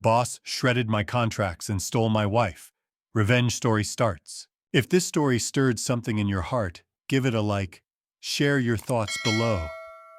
Boss shredded my contracts and stole my wife. Revenge story starts. If this story stirred something in your heart, give it a like, share your thoughts below,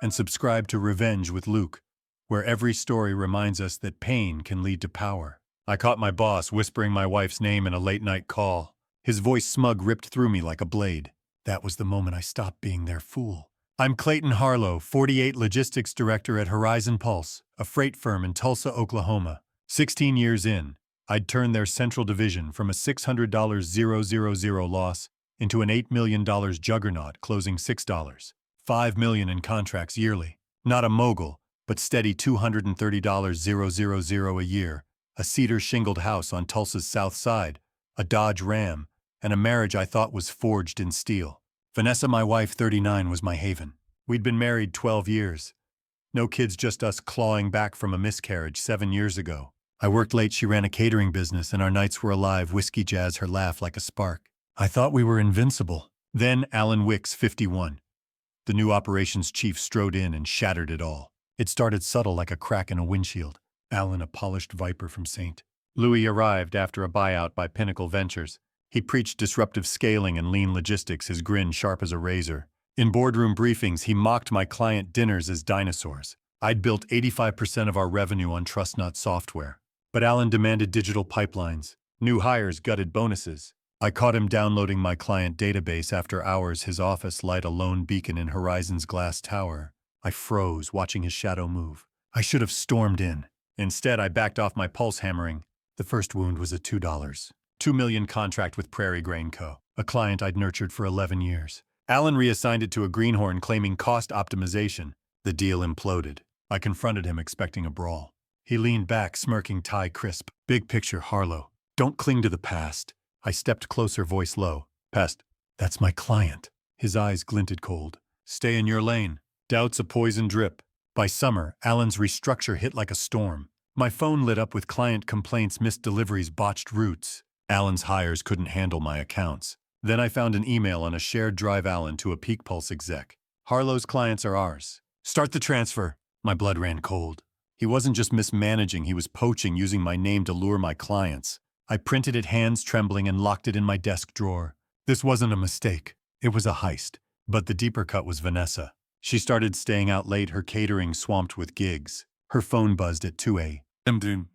and subscribe to Revenge with Luke, where every story reminds us that pain can lead to power. I caught my boss whispering my wife's name in a late-night call. His voice smug ripped through me like a blade. That was the moment I stopped being their fool. I'm Clayton Harlow, 48 Logistics Director at Horizon Pulse, a freight firm in Tulsa, Oklahoma. 16 years in, I'd turned their central division from a $600,000 loss into an $8 million juggernaut closing $5 million in contracts yearly. Not a mogul, but steady $230,000 a year, a cedar shingled house on Tulsa's south side, a Dodge Ram, and a marriage I thought was forged in steel. Vanessa, my wife, 39, was my haven. We'd been married 12 years. No kids, just us clawing back from a miscarriage 7 years ago. I worked late, she ran a catering business, and our nights were alive, whiskey jazz, her laugh like a spark. I thought we were invincible. Then Alan Wicks, 51. The new operations chief strode in and shattered it all. It started subtle like a crack in a windshield. Alan, a polished viper from St. Louis, arrived after a buyout by Pinnacle Ventures. He preached disruptive scaling and lean logistics, his grin sharp as a razor. In boardroom briefings, he mocked my client dinners as dinosaurs. I'd built 85% of our revenue on trust not software. But Alan demanded digital pipelines. New hires gutted bonuses. I caught him downloading my client database after hours, his office light a lone beacon in Horizon's glass tower. I froze, watching his shadow move. I should have stormed in. Instead, I backed off, my pulse hammering. The first wound was a $2 million contract with Prairie Grain Co., a client I'd nurtured for 11 years. Alan reassigned it to a greenhorn, claiming cost optimization. The deal imploded. I confronted him, expecting a brawl. He leaned back, smirking, tie crisp. Big picture, Harlow. Don't cling to the past. I stepped closer, voice low. Past. That's my client. His eyes glinted cold. Stay in your lane. Doubt's a poison drip. By summer, Alan's restructure hit like a storm. My phone lit up with client complaints, missed deliveries, botched routes. Alan's hires couldn't handle my accounts. Then I found an email on a shared drive, Alan to a Peak Pulse exec. Harlow's clients are ours. Start the transfer. My blood ran cold. He wasn't just mismanaging, he was poaching, using my name to lure my clients. I printed it, hands trembling, and locked it in my desk drawer. This wasn't a mistake. It was a heist. But the deeper cut was Vanessa. She started staying out late, her catering swamped with gigs. Her phone buzzed at 2 a.m.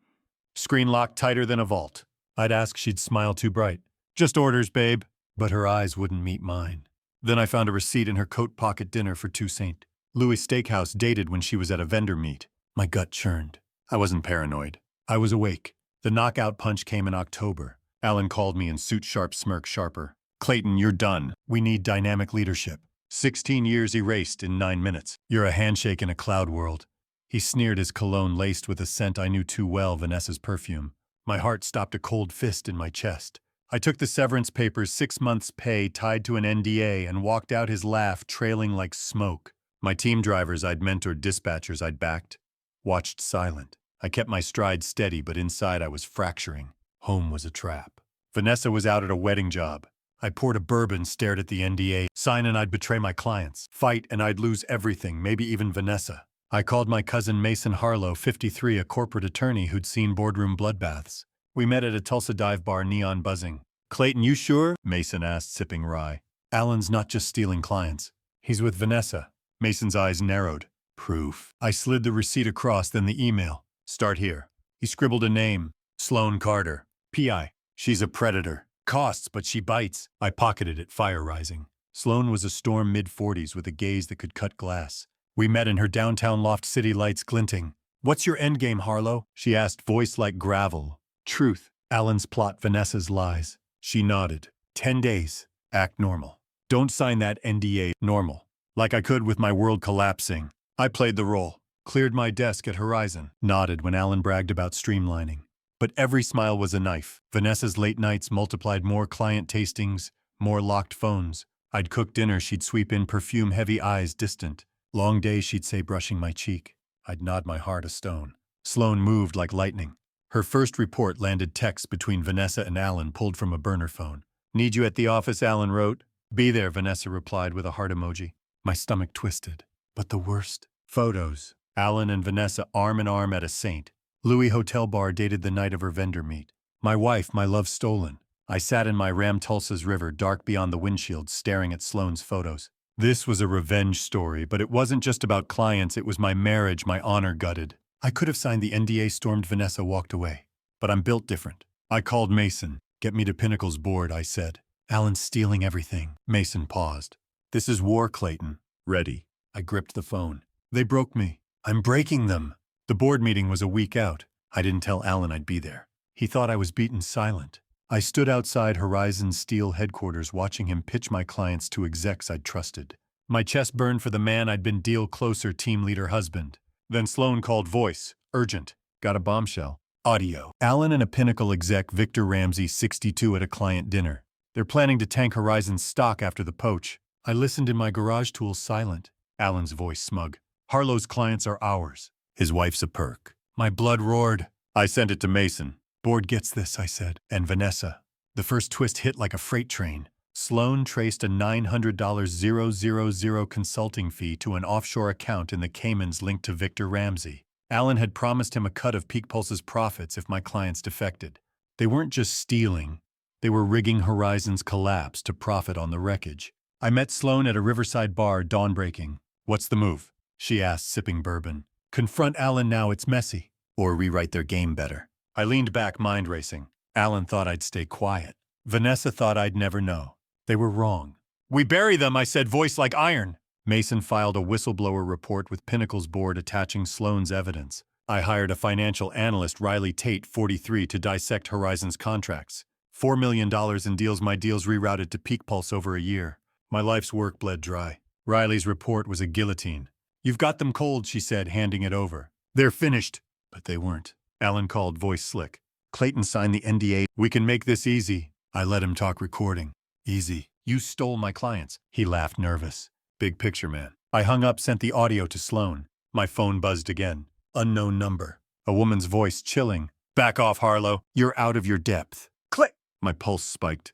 Screen locked tighter than a vault. I'd ask, she'd smile too bright. Just orders, babe. But her eyes wouldn't meet mine. Then I found a receipt in her coat pocket, dinner for two St. Louis steakhouse, dated when she was at a vendor meet. My gut churned. I wasn't paranoid. I was awake. The knockout punch came in October. Alan called me in suit, sharp smirk sharper. Clayton, you're done. We need dynamic leadership. 16 years erased in 9 minutes. You're a handshake in a cloud world. He sneered, his cologne laced with a scent I knew too well, Vanessa's perfume. My heart stopped, a cold fist in my chest. I took the severance papers, 6 months' pay tied to an NDA, and walked out, his laugh trailing like smoke. My team drivers I'd mentored, dispatchers I'd backed, watched silent. I kept my stride steady, but inside I was fracturing. Home was a trap. Vanessa was out at a wedding job. I poured a bourbon, stared at the NDA. Sign and I'd betray my clients. Fight and I'd lose everything, maybe even Vanessa. I called my cousin Mason Harlow, 53, a corporate attorney who'd seen boardroom bloodbaths. We met at a Tulsa dive bar, neon buzzing. Clayton, you sure? Mason asked, sipping rye. Alan's not just stealing clients. He's with Vanessa. Mason's eyes narrowed. Proof. I slid the receipt across, then the email. Start here. He scribbled a name. Sloan Carter. P.I. She's a predator. Costs, but she bites. I pocketed it, fire rising. Sloan was a storm, mid-40s, with a gaze that could cut glass. We met in her downtown loft, city lights glinting. What's your endgame, Harlow? She asked, voice like gravel. Truth. Alan's plot, Vanessa's lies. She nodded. 10 days. Act normal. Don't sign that NDA. Normal. Like I could with my world collapsing. I played the role. Cleared my desk at Horizon. Nodded when Alan bragged about streamlining. But every smile was a knife. Vanessa's late nights multiplied, more client tastings, more locked phones. I'd cook dinner, she'd sweep in perfume, heavy eyes distant. Long days, she'd say, brushing my cheek. I'd nod, my heart a stone. Sloan moved like lightning. Her first report landed text between Vanessa and Alan, pulled from a burner phone. Need you at the office, Alan wrote. Be there, Vanessa replied with a heart emoji. My stomach twisted. But the worst? Photos. Alan and Vanessa arm in arm at a St. Louis Hotel Bar dated the night of her vendor meet. My wife, my love stolen. I sat in my Ram Tulsa's river, dark beyond the windshield, staring at Sloane's photos. This was a revenge story, but it wasn't just about clients, it was my marriage, my honor gutted. I could have signed the NDA, stormed Vanessa, walked away. But I'm built different. I called Mason. Get me to Pinnacle's board, I said. Alan's stealing everything. Mason paused. This is war, Clayton. Ready. I gripped the phone. They broke me. I'm breaking them. The board meeting was a week out. I didn't tell Alan I'd be there. He thought I was beaten silent. I stood outside Horizon Steel headquarters watching him pitch my clients to execs I'd trusted. My chest burned for the man I'd been deal closer team leader husband. Then Sloane called voice. Urgent. Got a bombshell. Audio. Alan and a Pinnacle exec, Victor Ramsey, 62, at a client dinner. They're planning to tank Horizon's stock after the poach. I listened in my garage tools, silent. Alan's voice smug. Harlow's clients are ours. His wife's a perk. My blood roared. I sent it to Mason. Board gets this, I said. And Vanessa. The first twist hit like a freight train. Sloane traced a $900,000 consulting fee to an offshore account in the Caymans linked to Victor Ramsey. Alan had promised him a cut of Peak Pulse's profits if my clients defected. They weren't just stealing. They were rigging Horizon's collapse to profit on the wreckage. I met Sloane at a riverside bar, dawn breaking. What's the move? She asked, sipping bourbon. Confront Alan now, it's messy. Or rewrite their game better. I leaned back, mind racing. Alan thought I'd stay quiet. Vanessa thought I'd never know. They were wrong. We bury them, I said, voice like iron. Mason filed a whistleblower report with Pinnacle's board attaching Sloane's evidence. I hired a financial analyst, Riley Tate, 43, to dissect Horizon's contracts. $4 million in deals, my deals rerouted to Peak Pulse over a year. My life's work bled dry. Riley's report was a guillotine. You've got them cold, she said, handing it over. They're finished. But they weren't. Alan called, voice slick. Clayton signed the NDA. We can make this easy. I let him talk, recording. Easy. You stole my clients. He laughed, nervous. Big picture, man. I hung up, sent the audio to Sloane. My phone buzzed again. Unknown number. A woman's voice, chilling. Back off, Harlow. You're out of your depth. Click! My pulse spiked.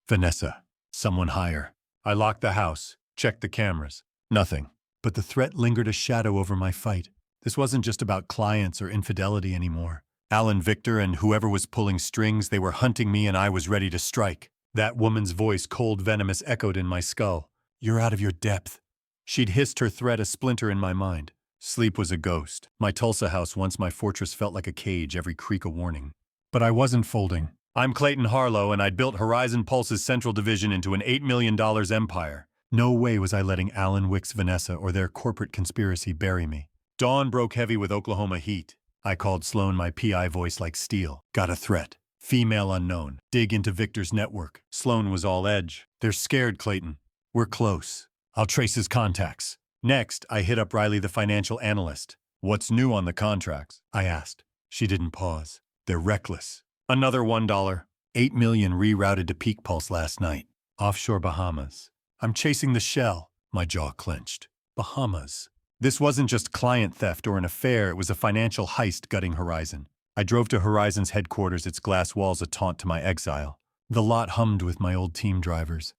Vanessa. Someone higher. I locked the house. Checked the cameras. Nothing. But the threat lingered, a shadow over my fight. This wasn't just about clients or infidelity anymore. Alan, Victor, and whoever was pulling strings, they were hunting me and I was ready to strike. That woman's voice, cold, venomous, echoed in my skull. You're out of your depth. She'd hissed her threat, a splinter in my mind. Sleep was a ghost. My Tulsa house, once my fortress, felt like a cage, every creak a warning. But I wasn't folding. I'm Clayton Harlow, and I'd built Horizon Pulse's central division into an $8 million empire. No way was I letting Alan, Wicks, Vanessa, or their corporate conspiracy bury me. Dawn broke heavy with Oklahoma heat. I called Sloane, my PI voice like steel. Got a threat. Female unknown. Dig into Victor's network. Sloane was all edge. They're scared, Clayton. We're close. I'll trace his contacts. Next, I hit up Riley, the financial analyst. What's new on the contracts? I asked. She didn't pause. They're reckless. Another $1. $8 million rerouted to Peak Pulse last night. Offshore Bahamas. I'm chasing the shell. My jaw clenched. Bahamas. This wasn't just client theft or an affair, it was a financial heist gutting Horizon. I drove to Horizon's headquarters, its glass walls a taunt to my exile. The lot hummed with my old team drivers.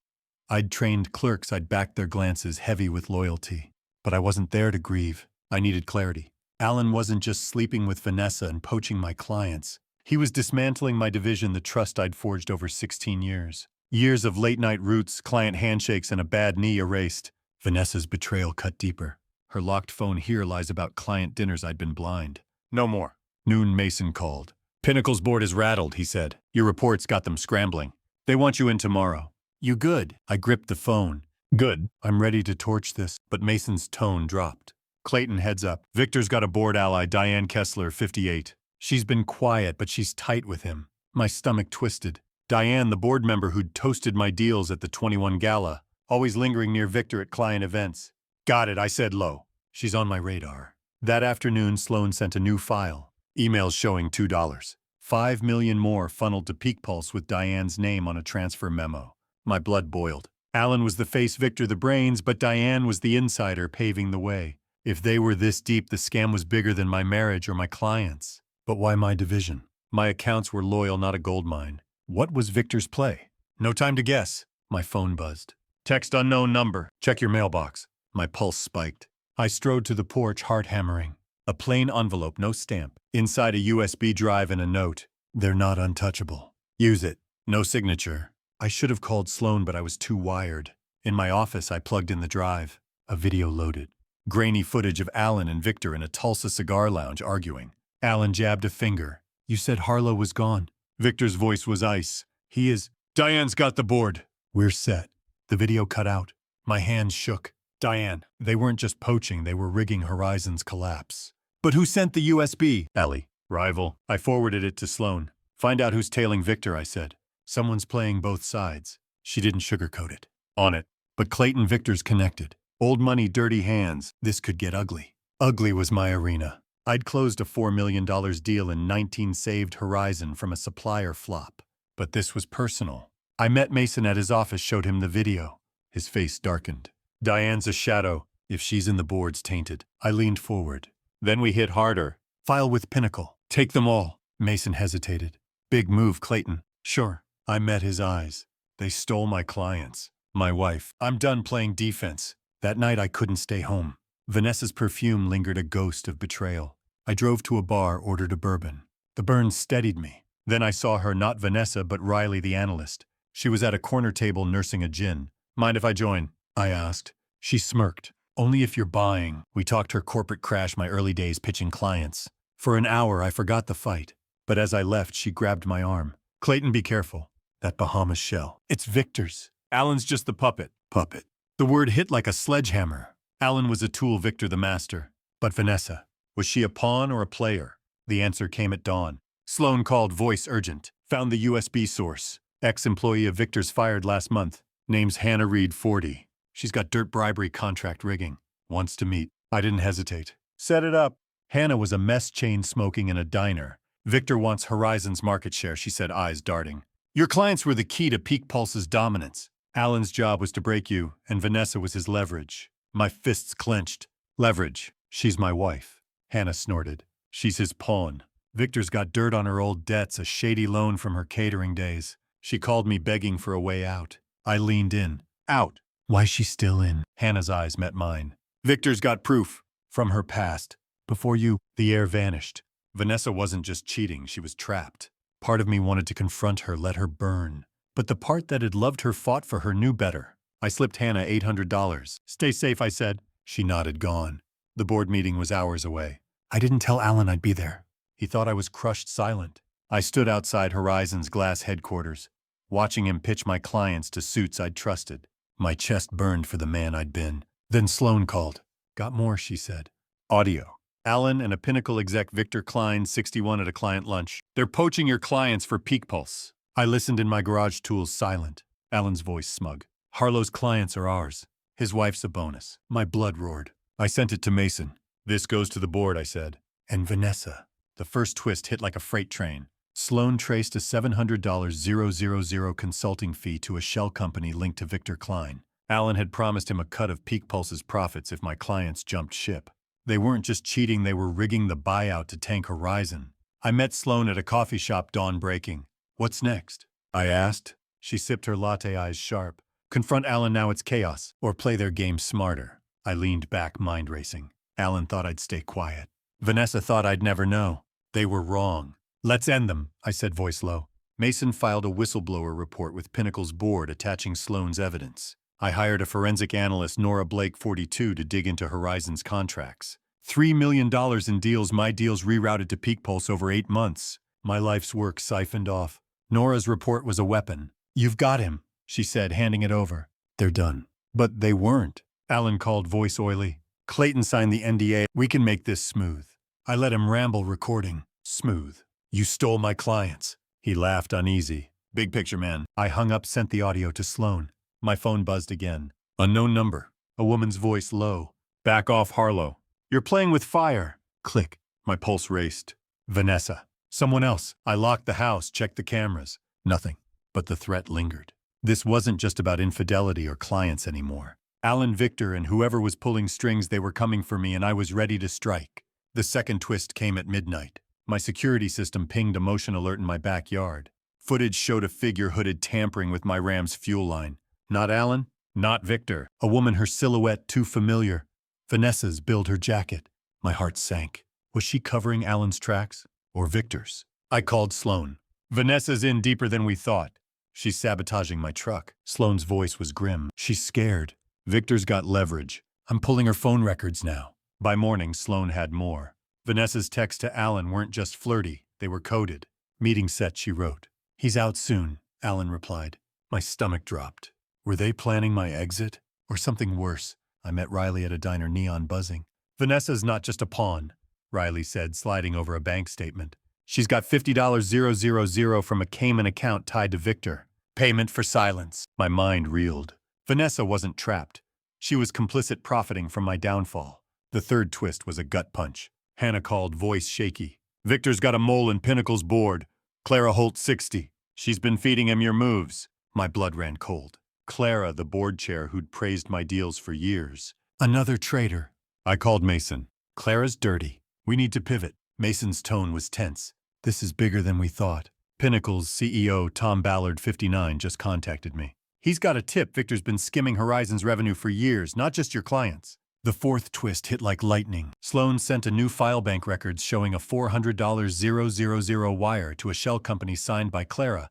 I'd trained clerks, I'd backed their glances, heavy with loyalty. But I wasn't there to grieve. I needed clarity. Alan wasn't just sleeping with Vanessa and poaching my clients. He was dismantling my division, the trust I'd forged over 16 years. Years of late-night roots, client handshakes, and a bad knee erased. Vanessa's betrayal cut deeper. Her locked phone here lies about client dinners I'd been blind. No more. Noon, Mason called. Pinnacle's board is rattled, he said. Your reports got them scrambling. They want you in tomorrow. You good? I gripped the phone. Good. I'm ready to torch this. But Mason's tone dropped. Clayton, heads up. Victor's got a board ally, Diane Kessler, 58. She's been quiet, but she's tight with him. My stomach twisted. Diane, the board member who'd toasted my deals at the 21 Gala, always lingering near Victor at client events. Got it, I said low. She's on my radar. That afternoon, Sloane sent a new file. Emails showing $2. $5 million more funneled to Peak Pulse with Diane's name on a transfer memo. My blood boiled. Alan was the face, Victor the brains, but Diane was the insider paving the way. If they were this deep, the scam was bigger than my marriage or my clients. But why my division? My accounts were loyal, not a gold mine. What was Victor's play? No time to guess. My phone buzzed. Text unknown number. Check your mailbox. My pulse spiked. I strode to the porch, heart hammering. A plain envelope, no stamp. Inside a USB drive and a note. They're not untouchable. Use it. No signature. I should have called Sloan, but I was too wired. In my office, I plugged in the drive. A video loaded. Grainy footage of Alan and Victor in a Tulsa cigar lounge arguing. Alan jabbed a finger. You said Harlow was gone. Victor's voice was ice. He is. Diane's got the board. We're set. The video cut out. My hands shook. Diane. They weren't just poaching, they were rigging Horizon's collapse. But who sent the USB? Ellie. Rival. I forwarded it to Sloan. Find out who's tailing Victor, I said. Someone's playing both sides. She didn't sugarcoat it. On it. But Clayton Victor's connected. Old money, dirty hands. This could get ugly. Ugly was my arena. I'd closed a $4 million deal in 19 saved Horizon from a supplier flop. But this was personal. I met Mason at his office, showed him the video. His face darkened. Diane's a shadow. If she's in the board's tainted. I leaned forward. Then we hit harder. File with Pinnacle. Take them all. Mason hesitated. Big move, Clayton. Sure. I met his eyes. They stole my clients. My wife. I'm done playing defense. That night I couldn't stay home. Vanessa's perfume lingered, a ghost of betrayal. I drove to a bar, ordered a bourbon. The burn steadied me. Then I saw her, not Vanessa, but Riley the analyst. She was at a corner table nursing a gin. Mind if I join? I asked. She smirked. Only if you're buying. We talked her corporate crash, my early days pitching clients. For an hour I forgot the fight. But as I left, she grabbed my arm. Clayton, be careful. That Bahamas shell. It's Victor's. Alan's just the puppet. Puppet. The word hit like a sledgehammer. Alan was a tool, Victor the master. But Vanessa. Was she a pawn or a player? The answer came at dawn. Sloan called, voice urgent. Found the USB source. Ex-employee of Victor's fired last month. Name's Hannah Reed, 40. She's got dirt bribery contract rigging. Wants to meet. I didn't hesitate. Set it up. Hannah was a mess, chain smoking in a diner. Victor wants Horizon's market share, she said, eyes darting. Your clients were the key to Peak Pulse's dominance. Alan's job was to break you, and Vanessa was his leverage. My fists clenched. Leverage. She's my wife. Hannah snorted. She's his pawn. Victor's got dirt on her old debts, a shady loan from her catering days. She called me begging for a way out. I leaned in. Out. Why's she still in? Hannah's eyes met mine. Victor's got proof. From her past. Before you, the air vanished. Vanessa wasn't just cheating, she was trapped. Part of me wanted to confront her, let her burn. But the part that had loved her, fought for her, knew better. I slipped Hannah $800. Stay safe, I said. She nodded, gone. The board meeting was hours away. I didn't tell Alan I'd be there. He thought I was crushed silent. I stood outside Horizon's glass headquarters, watching him pitch my clients to suits I'd trusted. My chest burned for the man I'd been. Then Sloan called. Got more, she said. Audio. Alan and a Pinnacle exec, Victor Klein, 61, at a client lunch. They're poaching your clients for Peak Pulse. I listened in my garage tools, silent. Alan's voice smug. Harlow's clients are ours. His wife's a bonus. My blood roared. I sent it to Mason. This goes to the board, I said. And Vanessa. The first twist hit like a freight train. Sloan traced a $700,000 consulting fee to a shell company linked to Victor Klein. Alan had promised him a cut of Peak Pulse's profits if my clients jumped ship. They weren't just cheating, they were rigging the buyout to tank Horizon. I met Sloan at a coffee shop, dawn breaking. What's next? I asked. She sipped her latte, eyes sharp. Confront Alan, now it's chaos. Or play their game smarter. I leaned back, mind racing. Alan thought I'd stay quiet. Vanessa thought I'd never know. They were wrong. Let's end them, I said, voice low. Mason filed a whistleblower report with Pinnacle's board attaching Sloan's evidence. I hired a forensic analyst, Nora Blake, 42, to dig into Horizon's contracts. $3 million in deals, my deals rerouted to Peak Pulse over 8 months. My life's work siphoned off. Nora's report was a weapon. You've got him, she said, handing it over. They're done. But they weren't. Alan called, voice oily. Clayton signed the NDA. We can make this smooth. I let him ramble, recording. Smooth. You stole my clients. He laughed, uneasy. Big picture, man. I hung up, sent the audio to Sloan. My phone buzzed again. Unknown number. A woman's voice, low. Back off, Harlow. You're playing with fire. Click. My pulse raced. Vanessa. Someone else. I locked the house, checked the cameras. Nothing. But the threat lingered. This wasn't just about infidelity or clients anymore. Alan, Victor, and whoever was pulling strings, they were coming for me, and I was ready to strike. The second twist came at midnight. My security system pinged a motion alert in my backyard. Footage showed a figure hooded, tampering with my Ram's fuel line. Not Alan, not Victor. A woman, her silhouette too familiar. Vanessa's billed her jacket. My heart sank. Was she covering Alan's tracks? Or Victor's? I called Sloan. Vanessa's in deeper than we thought. She's sabotaging my truck. Sloan's voice was grim. She's scared. Victor's got leverage. I'm pulling her phone records now. By morning, Sloan had more. Vanessa's texts to Alan weren't just flirty, they were coded. Meeting set, she wrote. He's out soon, Alan replied. My stomach dropped. Were they planning my exit? Or something worse? I met Riley at a diner, neon buzzing. Vanessa's not just a pawn, Riley said, sliding over a bank statement. She's got $50,000 from a Cayman account tied to Victor. Payment for silence. My mind reeled. Vanessa wasn't trapped. She was complicit, profiting from my downfall. The third twist was a gut punch. Hannah called, voice shaky. Victor's got a mole in Pinnacle's board. Clara Holt 60. She's been feeding him your moves. My blood ran cold. Clara, the board chair who'd praised my deals for years. Another traitor. I called Mason. Clara's dirty. We need to pivot. Mason's tone was tense. This is bigger than we thought. Pinnacle's CEO, Tom Ballard, 59, just contacted me. He's got a tip Victor's been skimming Horizon's revenue for years, not just your clients. The fourth twist hit like lightning. Sloan sent a new file bank records showing a $400,000 wire to a shell company signed by Clara,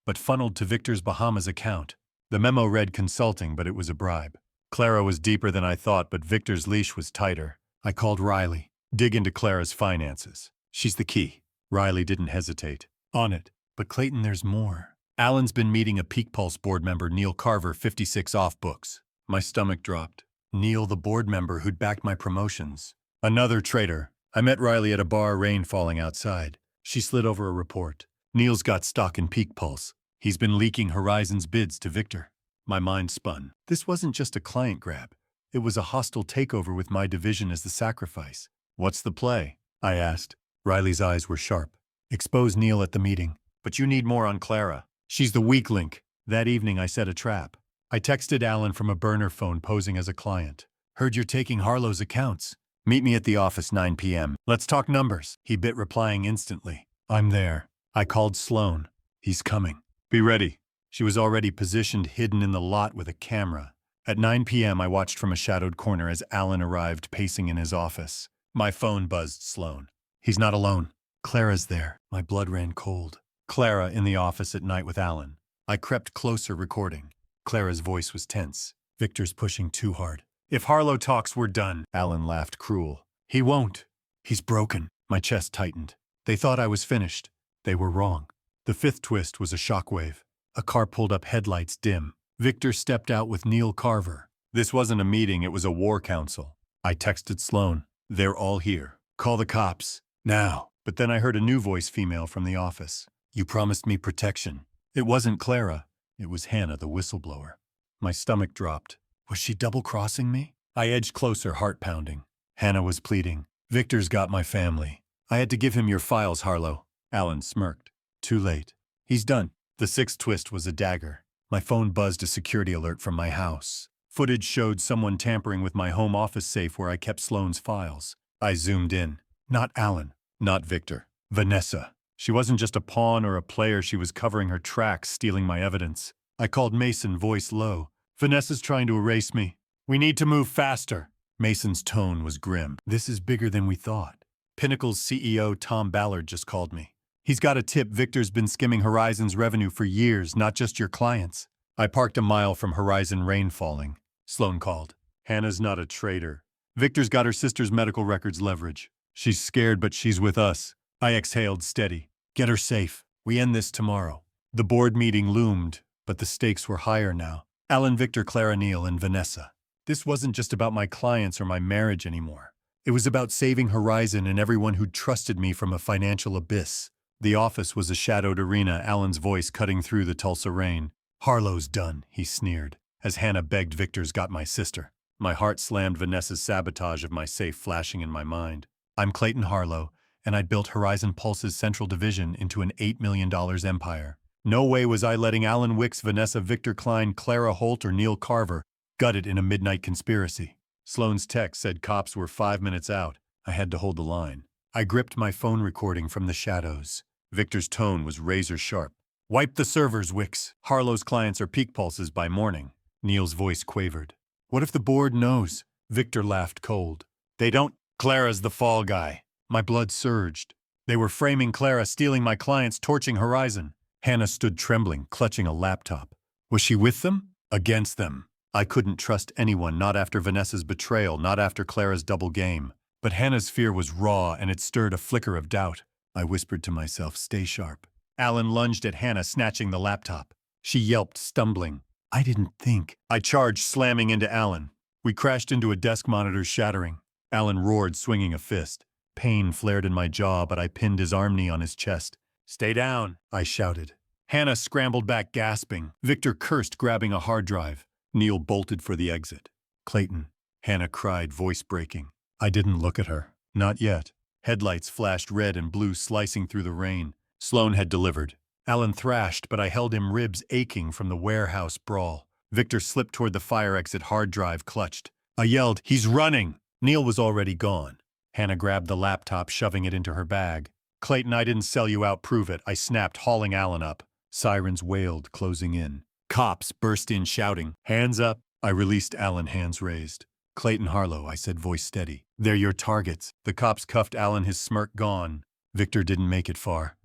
but funneled to Victor's Bahamas account. The memo read consulting, but it was a bribe. Clara was deeper than I thought, but Victor's leash was tighter. I called Riley. Dig into Clara's finances. She's the key. Riley didn't hesitate. On it. But Clayton, there's more. Alan's been meeting a Peak Pulse board member, Neil Carver, 56 off books. My stomach dropped. Neil, the board member who'd backed my promotions. Another traitor. I met Riley at a bar, rain falling outside. She slid over a report. Neil's got stock in Peak Pulse. He's been leaking Horizon's bids to Victor. My mind spun. This wasn't just a client grab. It was a hostile takeover with my division as the sacrifice. What's the play? I asked. Riley's eyes were sharp. Expose Neil at the meeting. But you need more on Clara. She's the weak link. That evening I set a trap. I texted Alan from a burner phone posing as a client. Heard you're taking Harlow's accounts. Meet me at the office 9 p.m. Let's talk numbers. He bit, replying instantly. I'm there. I called Sloan. He's coming. Be ready. She was already positioned, hidden in the lot with a camera. At 9 p.m. I watched from a shadowed corner as Alan arrived, pacing in his office. My phone buzzed. Sloan. He's not alone. Clara's there. My blood ran cold. Clara in the office at night with Alan. I crept closer, recording. Clara's voice was tense. Victor's pushing too hard. If Harlow talks, we're done. Alan laughed, cruel. He won't. He's broken. My chest tightened. They thought I was finished. They were wrong. The fifth twist was a shockwave. A car pulled up, headlights dim. Victor stepped out with Neil Carver. This wasn't a meeting, it was a war council. I texted Sloan. They're all here. Call the cops. Now. But then I heard a new voice, female, from the office. You promised me protection. It wasn't Clara. It was Hannah, the whistleblower. My stomach dropped. Was she double-crossing me? I edged closer, heart pounding. Hannah was pleading. Victor's got my family. I had to give him your files, Harlow. Alan smirked. Too late. He's done. The sixth twist was a dagger. My phone buzzed a security alert from my house. Footage showed someone tampering with my home office safe where I kept Sloan's files. I zoomed in. Not Alan. Not Victor. Vanessa. She wasn't just a pawn or a player, she was covering her tracks, stealing my evidence. I called Mason, voice low. Vanessa's trying to erase me. We need to move faster. Mason's tone was grim. This is bigger than we thought. Pinnacle's CEO, Tom Ballard, just called me. He's got a tip Victor's been skimming Horizon's revenue for years, not just your clients. I parked a mile from Horizon, rain falling. Sloan called. Hannah's not a traitor. Victor's got her sister's medical records leverage. She's scared, but she's with us. I exhaled, steady. Get her safe. We end this tomorrow. The board meeting loomed, but the stakes were higher now. Alan, Victor, Clara, Neil, and Vanessa. This wasn't just about my clients or my marriage anymore. It was about saving Horizon and everyone who'd trusted me from a financial abyss. The office was a shadowed arena, Alan's voice cutting through the Tulsa rain. Harlow's done, he sneered, as Hannah begged Victor's got my sister. My heart slammed, Vanessa's sabotage of my safe flashing in my mind. I'm Clayton Harlow, and I'd built Horizon Pulse's central division into an $8 million empire. No way was I letting Alan Wicks, Vanessa, Victor Klein, Clara Holt, or Neil Carver gut it in a midnight conspiracy. Sloan's text said cops were 5 minutes out. I had to hold the line. I gripped my phone recording from the shadows. Victor's tone was razor sharp. Wipe the servers, Wicks. Harlow's clients are Peak Pulses by morning. Neil's voice quavered. What if the board knows? Victor laughed cold. They don't. Clara's the fall guy. My blood surged. They were framing Clara, stealing my clients, torching Horizon. Hannah stood trembling, clutching a laptop. Was she with them? Against them. I couldn't trust anyone, not after Vanessa's betrayal, not after Clara's double game. But Hannah's fear was raw, and it stirred a flicker of doubt. I whispered to myself, stay sharp. Alan lunged at Hannah, snatching the laptop. She yelped, stumbling. I didn't think. I charged, slamming into Alan. We crashed into a desk monitor, shattering. Alan roared, swinging a fist. Pain flared in my jaw, but I pinned his arm knee on his chest. Stay down, I shouted. Hannah scrambled back, gasping. Victor cursed, grabbing a hard drive. Neil bolted for the exit. Clayton, Hannah cried, voice breaking. I didn't look at her. Not yet. Headlights flashed red and blue, slicing through the rain. Sloan had delivered. Alan thrashed, but I held him, ribs aching from the warehouse brawl. Victor slipped toward the fire exit, hard drive clutched. I yelled, he's running! Neil was already gone. Hannah grabbed the laptop, shoving it into her bag. Clayton, I didn't sell you out, prove it, I snapped, hauling Alan up. Sirens wailed, closing in. Cops burst in, shouting, hands up. I released Alan, hands raised. Clayton Harlow, I said, voice steady. They're your targets. The cops cuffed Alan, his smirk gone. Victor didn't make it far.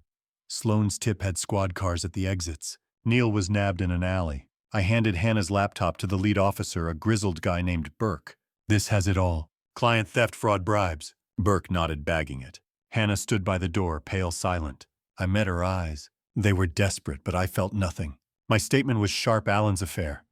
Sloan's tip had squad cars at the exits. Neil was nabbed in an alley. I handed Hannah's laptop to the lead officer, a grizzled guy named Burke. This has it all. Client theft, fraud, bribes. Burke nodded, bagging it. Hannah stood by the door, pale, silent. I met her eyes. They were desperate, but I felt nothing. My statement was sharp, Alan's affair.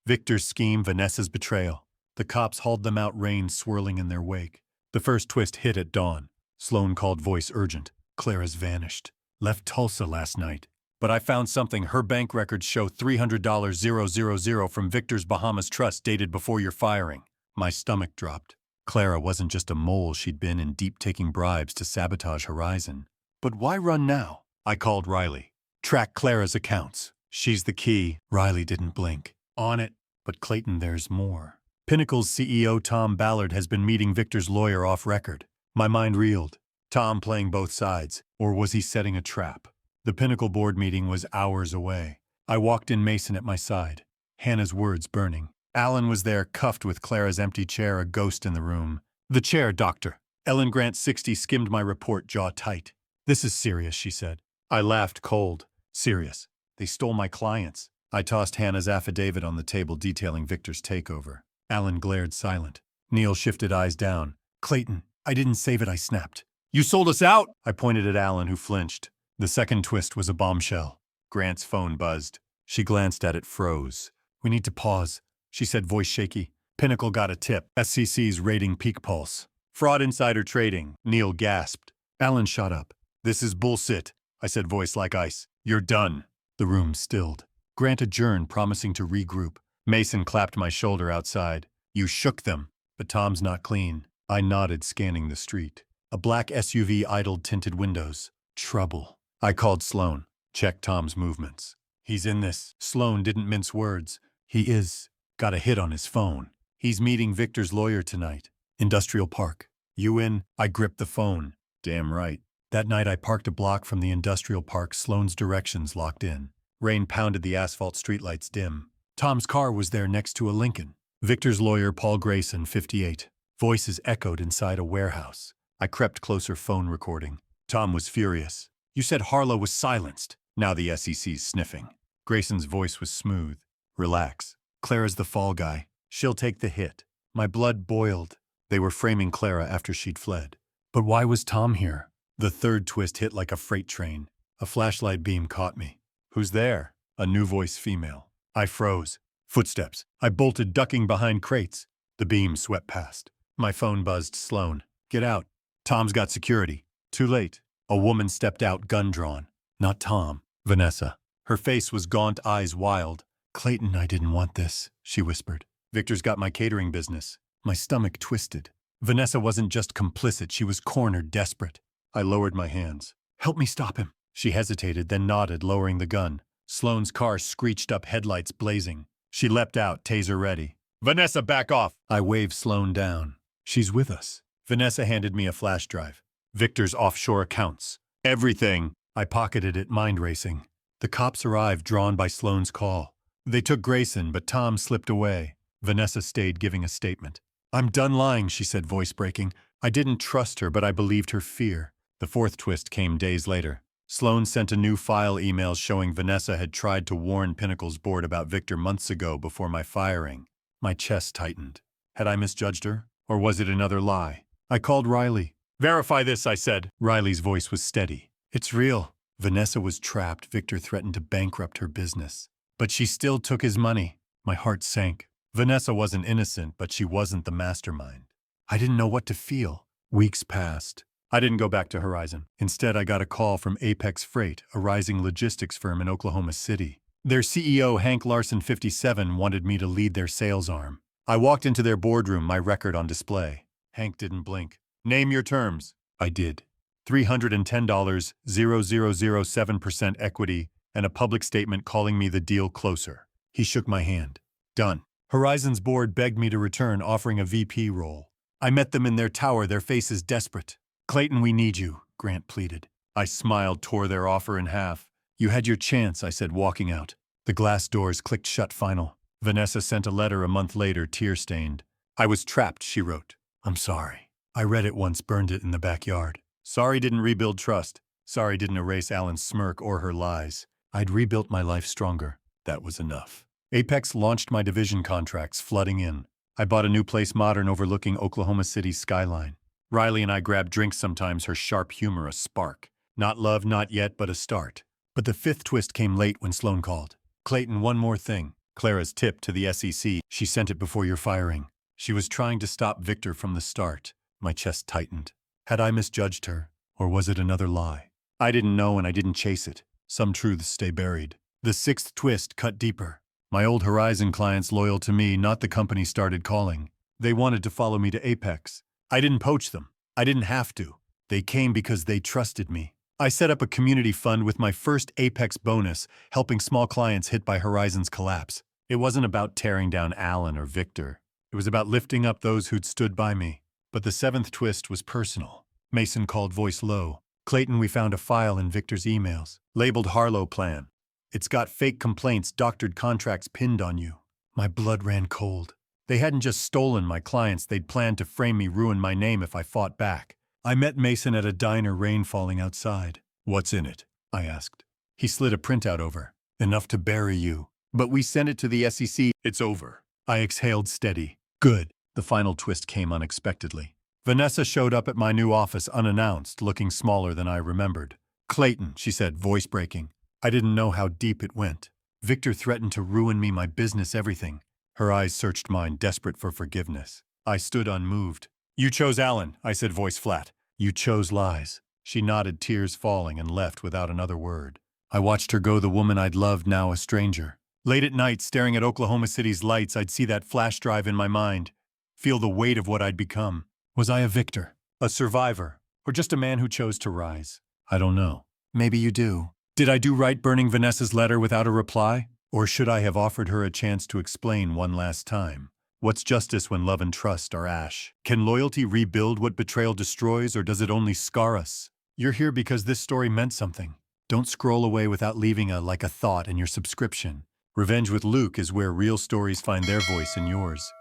Victor's scheme, Vanessa's betrayal. The cops hauled them out, rain swirling in their wake. The first twist hit at dawn. Sloan called, voice urgent. Clara's vanished. Left Tulsa last night. But I found something. Her bank records show $300,000 from Victor's Bahamas trust dated before your firing. My stomach dropped. Clara wasn't just a mole, she'd been in deep, taking bribes to sabotage Horizon. But why run now? I called Riley. Track Clara's accounts. She's the key. Riley didn't blink. On it. But Clayton, there's more. Pinnacle's CEO Tom Ballard has been meeting Victor's lawyer off record. My mind reeled. Tom playing both sides, or was he setting a trap? The Pinnacle board meeting was hours away. I walked in, Mason at my side. Hannah's words burning. Alan was there, cuffed with Clara's empty chair, a ghost in the room. The chair, doctor. Ellen Grant, 60, skimmed my report, jaw tight. This is serious, she said. I laughed, cold. Serious. They stole my clients. I tossed Hannah's affidavit on the table, detailing Victor's takeover. Alan glared, silent. Neil shifted, eyes down. Clayton, I didn't save it, I snapped. You sold us out! I pointed at Alan, who flinched. The second twist was a bombshell. Grant's phone buzzed. She glanced at it, froze. We need to pause, she said, voice shaky. Pinnacle got a tip. SCC's raiding Peak Pulse. Fraud insider trading, Neil gasped. Alan shot up. This is bullshit, I said, voice like ice. You're done. The room stilled. Grant adjourned, promising to regroup. Mason clapped my shoulder outside. You shook them. But Tom's not clean. I nodded, scanning the street. A black SUV idled, tinted windows. Trouble. I called Sloan. Check Tom's movements. He's in this. Sloan didn't mince words. He is. Got a hit on his phone. He's meeting Victor's lawyer tonight. Industrial Park. You in? I gripped the phone. Damn right. That night I parked a block from the Industrial Park, Sloan's directions locked in. Rain pounded the asphalt, streetlights dim. Tom's car was there next to a Lincoln. Victor's lawyer, Paul Grayson, 58. Voices echoed inside a warehouse. I crept closer, phone recording. Tom was furious. You said Harlow was silenced. Now the SEC's sniffing. Grayson's voice was smooth. Relax. Clara's the fall guy. She'll take the hit. My blood boiled. They were framing Clara after she'd fled. But why was Tom here? The third twist hit like a freight train. A flashlight beam caught me. Who's there? A new voice, female. I froze. Footsteps. I bolted, ducking behind crates. The beam swept past. My phone buzzed. Sloan. Get out. Tom's got security. Too late. A woman stepped out, gun drawn. Not Tom. Vanessa. Her face was gaunt, eyes wild. Clayton, I didn't want this, she whispered. Victor's got my catering business. My stomach twisted. Vanessa wasn't just complicit, she was cornered, desperate. I lowered my hands. Help me stop him. She hesitated, then nodded, lowering the gun. Sloan's car screeched up, headlights blazing. She leapt out, taser ready. Vanessa, back off! I waved Sloan down. She's with us. Vanessa handed me a flash drive. Victor's offshore accounts. Everything. I pocketed it, mind racing. The cops arrived, drawn by Sloan's call. They took Grayson, but Tom slipped away. Vanessa stayed, giving a statement. I'm done lying, she said, voice breaking. I didn't trust her, but I believed her fear. The fourth twist came days later. Sloan sent a new file email showing Vanessa had tried to warn Pinnacle's board about Victor months ago before my firing. My chest tightened. Had I misjudged her? Or was it another lie? I called Riley. Verify this, I said. Riley's voice was steady. It's real. Vanessa was trapped. Victor threatened to bankrupt her business. But she still took his money. My heart sank. Vanessa wasn't innocent, but she wasn't the mastermind. I didn't know what to feel. Weeks passed. I didn't go back to Horizon. Instead, I got a call from Apex Freight, a rising logistics firm in Oklahoma City. Their CEO, Hank Larson, 57, wanted me to lead their sales arm. I walked into their boardroom, my record on display. Hank didn't blink. Name your terms. I did. $310, 0.007% equity, and a public statement calling me the deal closer. He shook my hand. Done. Horizon's board begged me to return, offering a VP role. I met them in their tower, their faces desperate. Clayton, we need you, Grant pleaded. I smiled, tore their offer in half. You had your chance, I said, walking out. The glass doors clicked shut final. Vanessa sent a letter a month later, tear-stained. I was trapped, she wrote. I'm sorry. I read it once, burned it in the backyard. Sorry didn't rebuild trust. Sorry didn't erase Alan's smirk or her lies. I'd rebuilt my life stronger. That was enough. Apex launched my division contracts, flooding in. I bought a new place modern overlooking Oklahoma City's skyline. Riley and I grabbed drinks sometimes, her sharp humor a spark. Not love, not yet, but a start. But the fifth twist came late when Sloan called. Clayton, one more thing. Clara's tip to the SEC. She sent it before your firing. She was trying to stop Victor from the start. My chest tightened. Had I misjudged her? Or was it another lie? I didn't know and I didn't chase it. Some truths stay buried. The sixth twist cut deeper. My old Horizon clients loyal to me, not the company, started calling. They wanted to follow me to Apex. I didn't poach them. I didn't have to. They came because they trusted me. I set up a community fund with my first Apex bonus, helping small clients hit by Horizon's collapse. It wasn't about tearing down Alan or Victor. It was about lifting up those who'd stood by me. But the seventh twist was personal. Mason called, voice low. Clayton, we found a file in Victor's emails, labeled Harlow Plan. It's got fake complaints, doctored contracts pinned on you. My blood ran cold. They hadn't just stolen my clients, they'd planned to frame me, ruin my name if I fought back. I met Mason at a diner, rain falling outside. What's in it? I asked. He slid a printout over. Enough to bury you. But we sent it to the SEC. It's over. I exhaled, steady. Good. The final twist came unexpectedly. Vanessa showed up at my new office unannounced, looking smaller than I remembered. Clayton, she said, voice breaking. I didn't know how deep it went. Victor threatened to ruin me, my business, everything. Her eyes searched mine, desperate for forgiveness. I stood unmoved. You chose Alan, I said, voice flat. You chose lies. She nodded, tears falling, and left without another word. I watched her go, the woman I'd loved, now a stranger. Late at night, staring at Oklahoma City's lights, I'd see that flash drive in my mind, feel the weight of what I'd become. Was I a victor, a survivor, or just a man who chose to rise? I don't know. Maybe you do. Did I do right burning Vanessa's letter without a reply? Or should I have offered her a chance to explain one last time? What's justice when love and trust are ash? Can loyalty rebuild what betrayal destroys, or does it only scar us? You're here because this story meant something. Don't scroll away without leaving a thought in your subscription. Revenge with Luke is where real stories find their voice in yours.